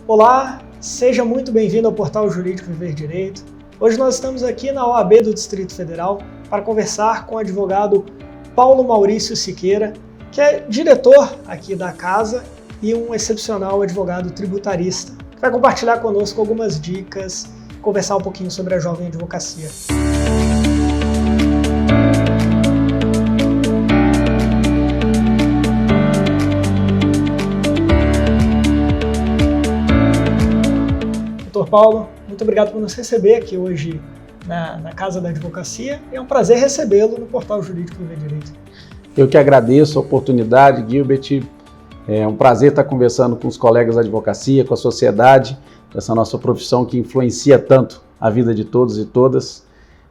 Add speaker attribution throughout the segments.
Speaker 1: Olá, seja muito bem-vindo ao Portal Jurídico Viver Direito. Hoje nós estamos aqui na OAB do Distrito Federal para conversar com o advogado Paulo Maurício Siqueira, que é diretor aqui da casa e um excepcional advogado tributarista, que vai compartilhar conosco algumas dicas, conversar um pouquinho sobre a jovem advocacia. Doutor Paulo, muito obrigado por nos receber aqui hoje na Casa da Advocacia. É um prazer recebê-lo no Portal Jurídico Viver Direito.
Speaker 2: Eu que agradeço a oportunidade, Gilbert. É um prazer estar conversando com os colegas da advocacia, com a sociedade, essa nossa profissão que influencia tanto a vida de todos e todas.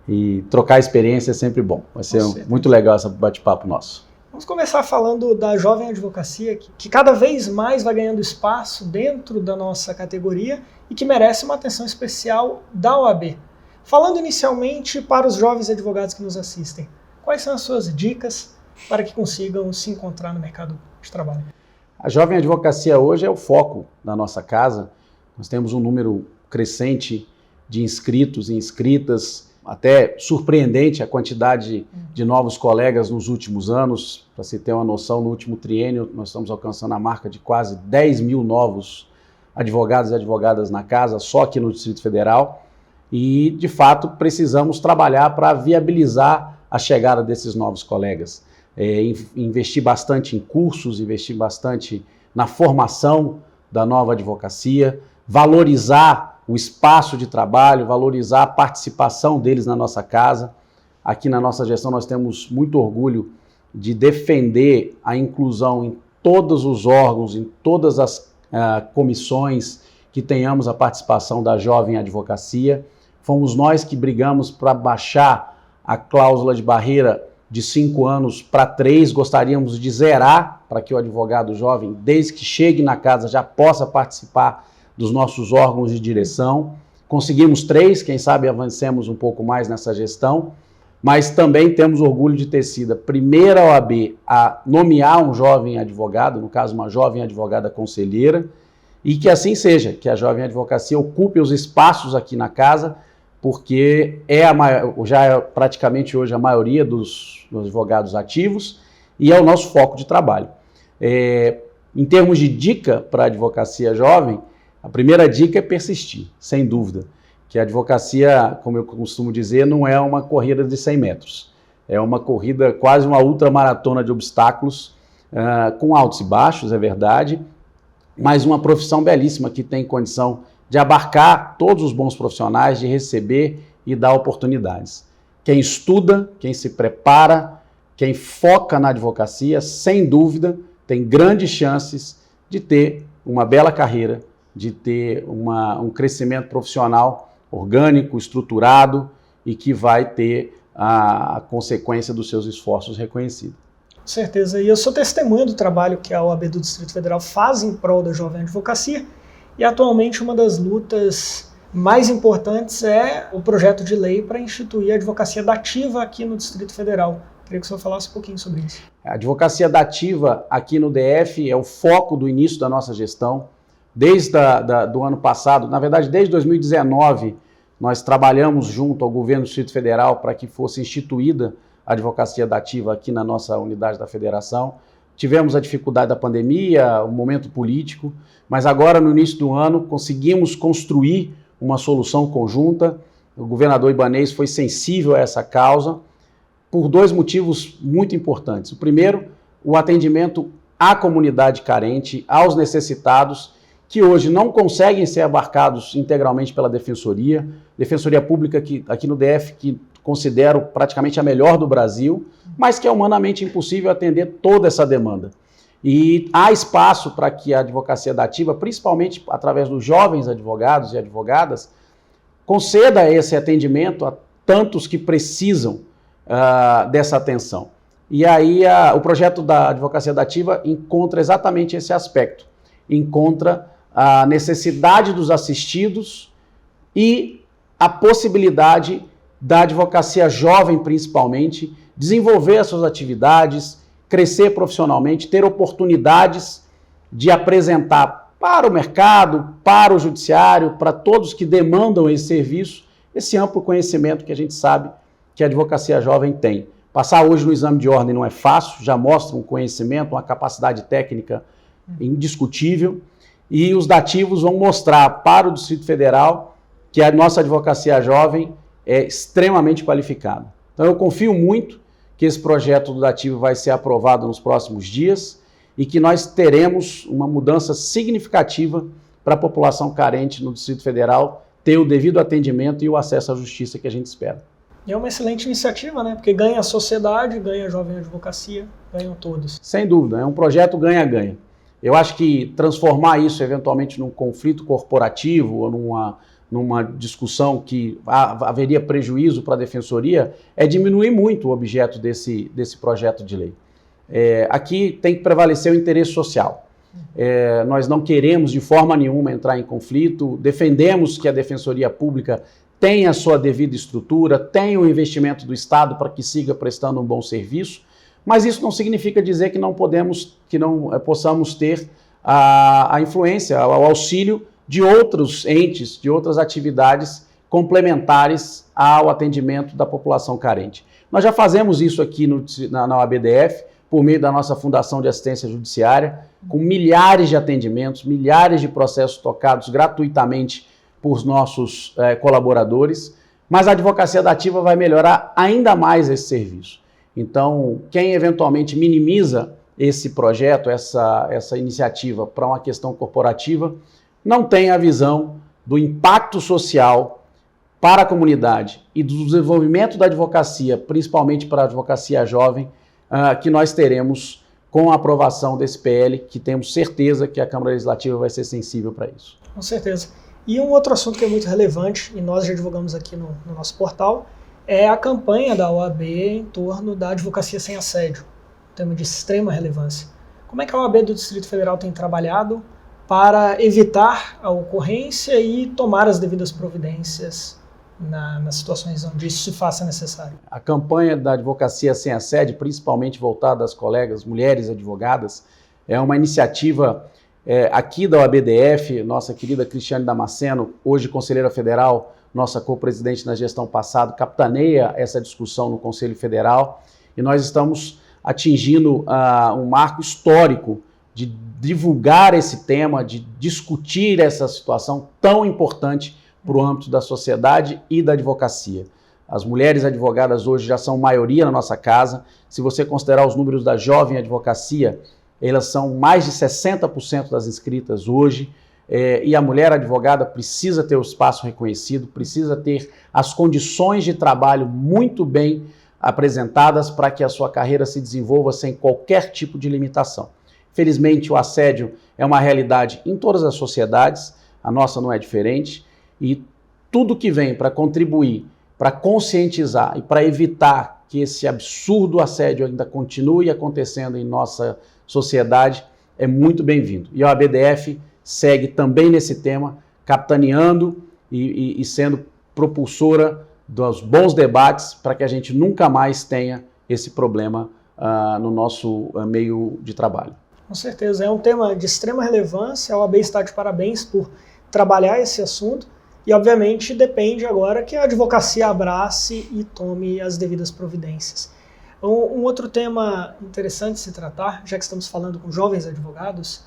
Speaker 2: E trocar experiência é sempre bom. Vai ser muito legal esse bate-papo nosso.
Speaker 1: Vamos começar falando da jovem advocacia, que cada vez mais vai ganhando espaço dentro da nossa categoria e que merece uma atenção especial da OAB. Falando inicialmente para os jovens advogados que nos assistem, quais são as suas dicas para que consigam se encontrar no mercado de trabalho?
Speaker 2: A jovem advocacia hoje é o foco da nossa casa. Nós temos um número crescente de inscritos e inscritas, até surpreendente a quantidade de novos colegas nos últimos anos. Para se ter uma noção, no último triênio nós estamos alcançando a marca de quase 10 mil novos advogados e advogadas na casa, só aqui no Distrito Federal. E, de fato, precisamos trabalhar para viabilizar a chegada desses novos colegas. Investir bastante em cursos, investir bastante na formação da nova advocacia, valorizar o espaço de trabalho, valorizar a participação deles na nossa casa. Aqui na nossa gestão nós temos muito orgulho de defender a inclusão em todos os órgãos, em todas as comissões que tenhamos a participação da jovem advocacia. Fomos nós que brigamos para baixar a cláusula de barreira de 5 anos para 3, gostaríamos de zerar para que o advogado jovem, desde que chegue na casa, já possa participar dos nossos órgãos de direção. Conseguimos 3, quem sabe avancemos um pouco mais nessa gestão, mas também temos orgulho de ter sido a primeira OAB a nomear um jovem advogado, no caso uma jovem advogada conselheira, e que assim seja, que a jovem advocacia ocupe os espaços aqui na casa, porque já é praticamente hoje a maioria dos advogados ativos e é o nosso foco de trabalho. Em termos de dica para a advocacia jovem, a primeira dica é persistir, sem dúvida, que a advocacia, como eu costumo dizer, não é uma corrida de 100 metros, é uma corrida, quase uma ultramaratona de obstáculos, com altos e baixos, é verdade, mas uma profissão belíssima que tem condição de abarcar todos os bons profissionais, de receber e dar oportunidades. Quem estuda, quem se prepara, quem foca na advocacia, sem dúvida, tem grandes chances de ter uma bela carreira, de ter um crescimento profissional orgânico, estruturado e que vai ter a consequência dos seus esforços reconhecida.
Speaker 1: Com certeza, e eu sou testemunha do trabalho que a OAB do Distrito Federal faz em prol da jovem advocacia. E atualmente uma das lutas mais importantes é o projeto de lei para instituir a advocacia dativa aqui no Distrito Federal. Queria que o senhor falasse um pouquinho sobre isso.
Speaker 2: A advocacia dativa aqui no DF é o foco do início da nossa gestão. Desde do ano passado, na verdade desde 2019, nós trabalhamos junto ao governo do Distrito Federal para que fosse instituída a advocacia dativa aqui na nossa unidade da federação. Tivemos a dificuldade da pandemia, o momento político, mas agora, no início do ano, conseguimos construir uma solução conjunta. O governador Ibanez foi sensível a essa causa por 2 motivos muito importantes. O primeiro, o atendimento à comunidade carente, aos necessitados, que hoje não conseguem ser abarcados integralmente pela Defensoria Pública aqui no DF, que considero praticamente a melhor do Brasil, mas que é humanamente impossível atender toda essa demanda. E há espaço para que a advocacia dativa, principalmente através dos jovens advogados e advogadas, conceda esse atendimento a tantos que precisam dessa atenção. E aí o projeto da advocacia dativa encontra exatamente esse aspecto, encontra a necessidade dos assistidos e a possibilidade da advocacia jovem, principalmente, desenvolver as suas atividades, crescer profissionalmente, ter oportunidades de apresentar para o mercado, para o judiciário, para todos que demandam esse serviço, esse amplo conhecimento que a gente sabe que a advocacia jovem tem. Passar hoje no exame de ordem não é fácil, já mostra um conhecimento, uma capacidade técnica indiscutível, e os dativos vão mostrar para o Distrito Federal que a nossa advocacia jovem é extremamente qualificada. Então eu confio muito que esse projeto do dativo vai ser aprovado nos próximos dias e que nós teremos uma mudança significativa para a população carente no Distrito Federal ter o devido atendimento e o acesso à justiça que a gente espera.
Speaker 1: E é uma excelente iniciativa, né? Porque ganha a sociedade, ganha a jovem advocacia, ganham todos.
Speaker 2: Sem dúvida, é um projeto ganha-ganha. Eu acho que transformar isso eventualmente num conflito corporativo ou numa discussão que haveria prejuízo para a defensoria é diminuir muito o objeto desse projeto de lei. Aqui tem que prevalecer o interesse social. Nós não queremos de forma nenhuma entrar em conflito, defendemos que a Defensoria Pública tenha a sua devida estrutura, tenha o investimento do Estado para que siga prestando um bom serviço, mas isso não significa dizer que não possamos ter a influência, o auxílio de outros entes, de outras atividades complementares ao atendimento da população carente. Nós já fazemos isso aqui na OAB-DF, por meio da nossa Fundação de Assistência Judiciária, com milhares de atendimentos, milhares de processos tocados gratuitamente por nossos colaboradores, mas a advocacia dativa vai melhorar ainda mais esse serviço. Então, quem eventualmente minimiza esse projeto, essa iniciativa para uma questão corporativa, não tem a visão do impacto social para a comunidade e do desenvolvimento da advocacia, principalmente para a advocacia jovem, que nós teremos com a aprovação desse PL, que temos certeza que a Câmara Legislativa vai ser sensível para isso.
Speaker 1: Com certeza. E um outro assunto que é muito relevante, e nós já divulgamos aqui no nosso portal, é a campanha da OAB em torno da advocacia sem assédio, um tema de extrema relevância. Como é que a OAB do Distrito Federal tem trabalhado para evitar a ocorrência e tomar as devidas providências nas situações onde isso se faça necessário?
Speaker 2: A campanha da advocacia sem assédio, principalmente voltada às colegas mulheres advogadas, é uma iniciativa aqui da OAB-DF, nossa querida Cristiane Damasceno, hoje conselheira federal, nossa co-presidente na gestão passada, capitaneia essa discussão no Conselho Federal, e nós estamos atingindo um marco histórico de divulgar esse tema, de discutir essa situação tão importante para o âmbito da sociedade e da advocacia. As mulheres advogadas hoje já são maioria na nossa casa. Se você considerar os números da jovem advocacia, elas são mais de 60% das inscritas hoje, e a mulher advogada precisa ter o espaço reconhecido, precisa ter as condições de trabalho muito bem apresentadas para que a sua carreira se desenvolva sem qualquer tipo de limitação. Felizmente, o assédio é uma realidade em todas as sociedades, a nossa não é diferente, e tudo que vem para contribuir, para conscientizar e para evitar que esse absurdo assédio ainda continue acontecendo em nossa sociedade é muito bem-vindo. E a OAB-DF segue também nesse tema, capitaneando e sendo propulsora dos bons debates para que a gente nunca mais tenha esse problema no nosso meio de trabalho.
Speaker 1: Com certeza, é um tema de extrema relevância, a OAB está de parabéns por trabalhar esse assunto e, obviamente, depende agora que a advocacia abrace e tome as devidas providências. Um outro tema interessante de se tratar, já que estamos falando com jovens advogados,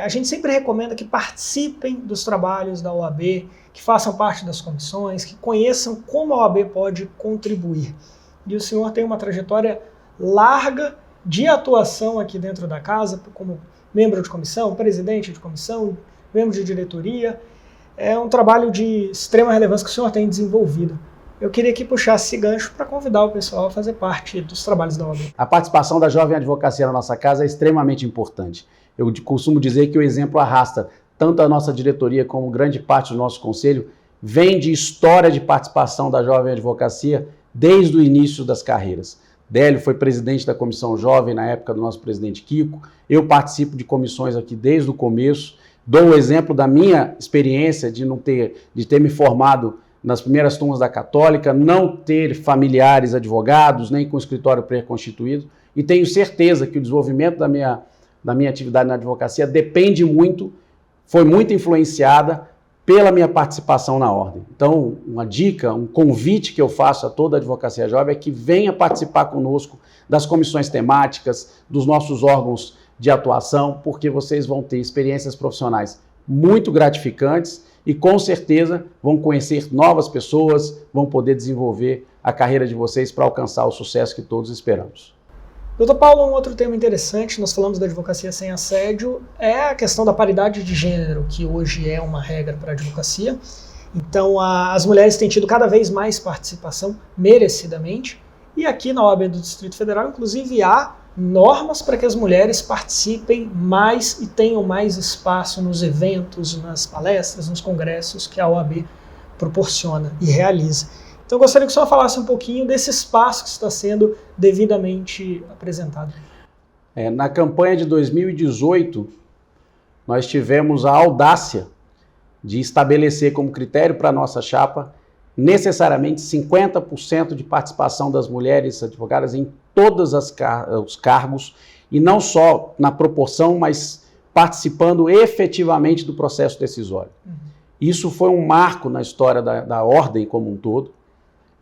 Speaker 1: a gente sempre recomenda que participem dos trabalhos da OAB, que façam parte das comissões, que conheçam como a OAB pode contribuir. E o senhor tem uma trajetória larga de atuação aqui dentro da casa, como membro de comissão, presidente de comissão, membro de diretoria. É um trabalho de extrema relevância que o senhor tem desenvolvido. Eu queria que puxasse esse gancho para convidar o pessoal a fazer parte dos trabalhos da OAB.
Speaker 2: A participação da jovem advocacia na nossa casa é extremamente importante. Eu costumo dizer que o exemplo arrasta. Tanto a nossa diretoria como grande parte do nosso conselho vem de história de participação da jovem advocacia desde o início das carreiras. Délio foi presidente da Comissão Jovem na época do nosso presidente Kiko. Eu participo de comissões aqui desde o começo. Dou o exemplo da minha experiência de ter me formado nas primeiras turmas da Católica, não ter familiares advogados, nem com escritório pré-constituído, e tenho certeza que o desenvolvimento da minha atividade na advocacia depende muito foi muito influenciada pela minha participação na Ordem. Então, uma dica, um convite que eu faço a toda a advocacia jovem é que venha participar conosco das comissões temáticas, dos nossos órgãos de atuação, porque vocês vão ter experiências profissionais muito gratificantes e com certeza vão conhecer novas pessoas, vão poder desenvolver a carreira de vocês para alcançar o sucesso que todos esperamos.
Speaker 1: Doutor Paulo, um outro tema interessante, nós falamos da advocacia sem assédio, é a questão da paridade de gênero, que hoje é uma regra para a advocacia. Então, as mulheres têm tido cada vez mais participação, merecidamente, e aqui na OAB do Distrito Federal, inclusive, há normas para que as mulheres participem mais e tenham mais espaço nos eventos, nas palestras, nos congressos que a OAB proporciona e realiza. Então, eu gostaria que o senhor falasse um pouquinho desse espaço que está sendo devidamente apresentado.
Speaker 2: Na campanha de 2018, nós tivemos a audácia de estabelecer como critério para a nossa chapa necessariamente 50% de participação das mulheres advogadas em todos os cargos, e não só na proporção, mas participando efetivamente do processo decisório. Isso foi um marco na história da Ordem como um todo,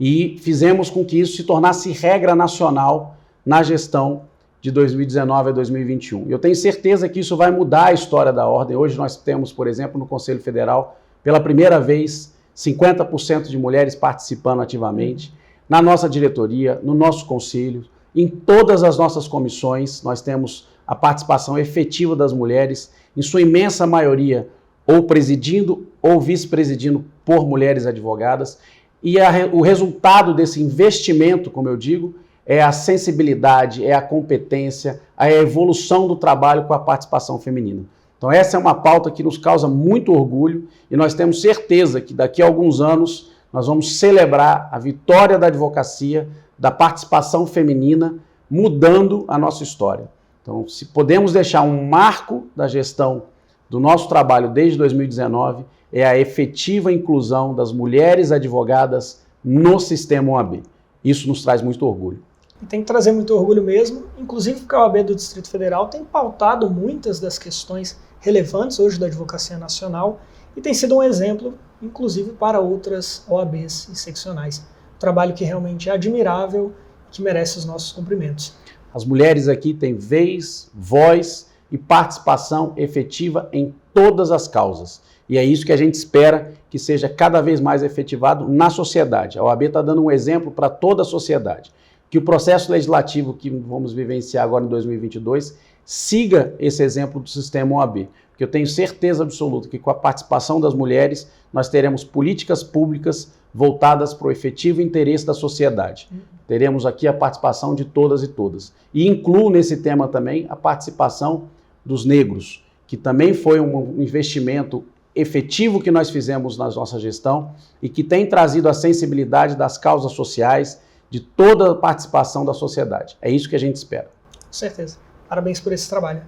Speaker 2: e fizemos com que isso se tornasse regra nacional na gestão de 2019 a 2021. Eu tenho certeza que isso vai mudar a história da Ordem. Hoje nós temos, por exemplo, no Conselho Federal, pela primeira vez, 50% de mulheres participando ativamente. Na nossa diretoria, no nosso conselho, em todas as nossas comissões, nós temos a participação efetiva das mulheres, em sua imensa maioria, ou presidindo ou vice-presidindo por mulheres advogadas. E o resultado desse investimento, como eu digo, é a sensibilidade, é a competência, a evolução do trabalho com a participação feminina. Então essa é uma pauta que nos causa muito orgulho e nós temos certeza que daqui a alguns anos nós vamos celebrar a vitória da advocacia, da participação feminina, mudando a nossa história. Então, se podemos deixar um marco da gestão do nosso trabalho desde 2019, é a efetiva inclusão das mulheres advogadas no sistema OAB. Isso nos traz muito orgulho.
Speaker 1: E tem que trazer muito orgulho mesmo, inclusive porque a OAB do Distrito Federal tem pautado muitas das questões relevantes hoje da advocacia nacional e tem sido um exemplo, inclusive, para outras OABs e seccionais. Um trabalho que realmente é admirável e que merece os nossos cumprimentos.
Speaker 2: As mulheres aqui têm vez, voz e participação efetiva em todas as causas. E é isso que a gente espera que seja cada vez mais efetivado na sociedade. A OAB está dando um exemplo para toda a sociedade. Que o processo legislativo que vamos vivenciar agora em 2022 siga esse exemplo do sistema OAB. Porque eu tenho certeza absoluta que com a participação das mulheres nós teremos políticas públicas voltadas para o efetivo interesse da sociedade. Teremos aqui a participação de todas e todas. E incluo nesse tema também a participação dos negros, que também foi um investimento efetivo que nós fizemos na nossa gestão e que tem trazido a sensibilidade das causas sociais, de toda a participação da sociedade. É isso que a gente espera.
Speaker 1: Com certeza. Parabéns por esse trabalho.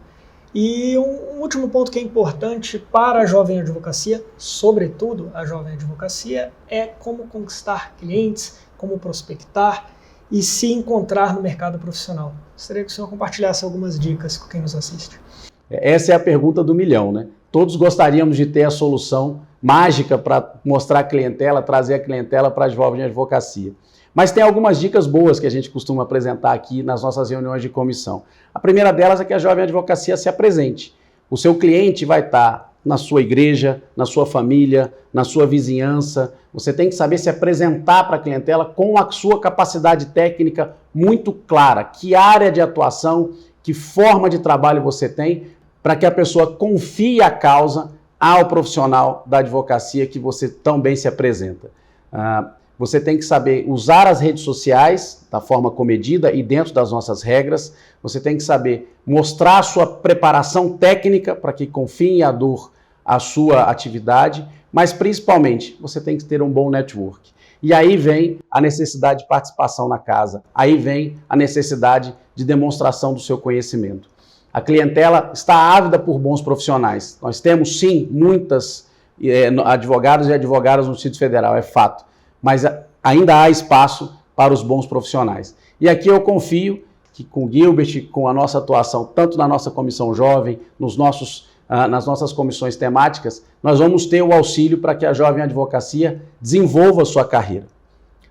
Speaker 1: E um último ponto que é importante para a jovem advocacia, sobretudo a jovem advocacia, é como conquistar clientes, como prospectar e se encontrar no mercado profissional. Gostaria que o senhor compartilhasse algumas dicas com quem nos assiste.
Speaker 2: Essa é a pergunta do milhão, né? Todos gostaríamos de ter a solução mágica para mostrar a clientela, trazer a clientela para a jovem advocacia. Mas tem algumas dicas boas que a gente costuma apresentar aqui nas nossas reuniões de comissão. A primeira delas é que a jovem advocacia se apresente. O seu cliente vai estar na sua igreja, na sua família, na sua vizinhança. Você tem que saber se apresentar para a clientela com a sua capacidade técnica muito clara. Que área de atuação, que forma de trabalho você tem, para que a pessoa confie a causa ao profissional da advocacia que você tão bem se apresenta. Você tem que saber usar as redes sociais da forma comedida e dentro das nossas regras. Você tem que saber mostrar a sua preparação técnica para que confiem a sua atividade, mas principalmente você tem que ter um bom network. E aí vem a necessidade de participação na casa, aí vem a necessidade de demonstração do seu conhecimento. A clientela está ávida por bons profissionais. Nós temos sim muitas advogados e advogadas no Distrito Federal, é fato. Mas ainda há espaço para os bons profissionais. E aqui eu confio que com o Gilbert, com a nossa atuação, tanto na nossa comissão jovem, nos nossos nas nossas comissões temáticas, nós vamos ter o auxílio para que a jovem advocacia desenvolva a sua carreira.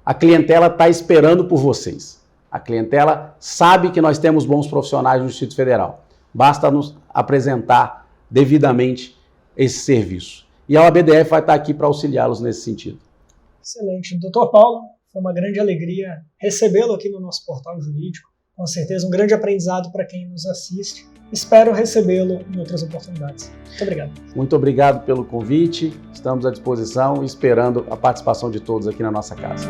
Speaker 2: A clientela está esperando por vocês. A clientela sabe que nós temos bons profissionais no Distrito Federal. Basta nos apresentar devidamente esse serviço. E a OABDF vai estar aqui para auxiliá-los nesse sentido.
Speaker 1: Excelente. Doutor Paulo, foi uma grande alegria recebê-lo aqui no nosso portal jurídico. Com certeza um grande aprendizado para quem nos assiste. Espero recebê-lo em outras oportunidades. Muito obrigado.
Speaker 2: Muito obrigado pelo convite. Estamos à disposição e esperando a participação de todos aqui na nossa casa.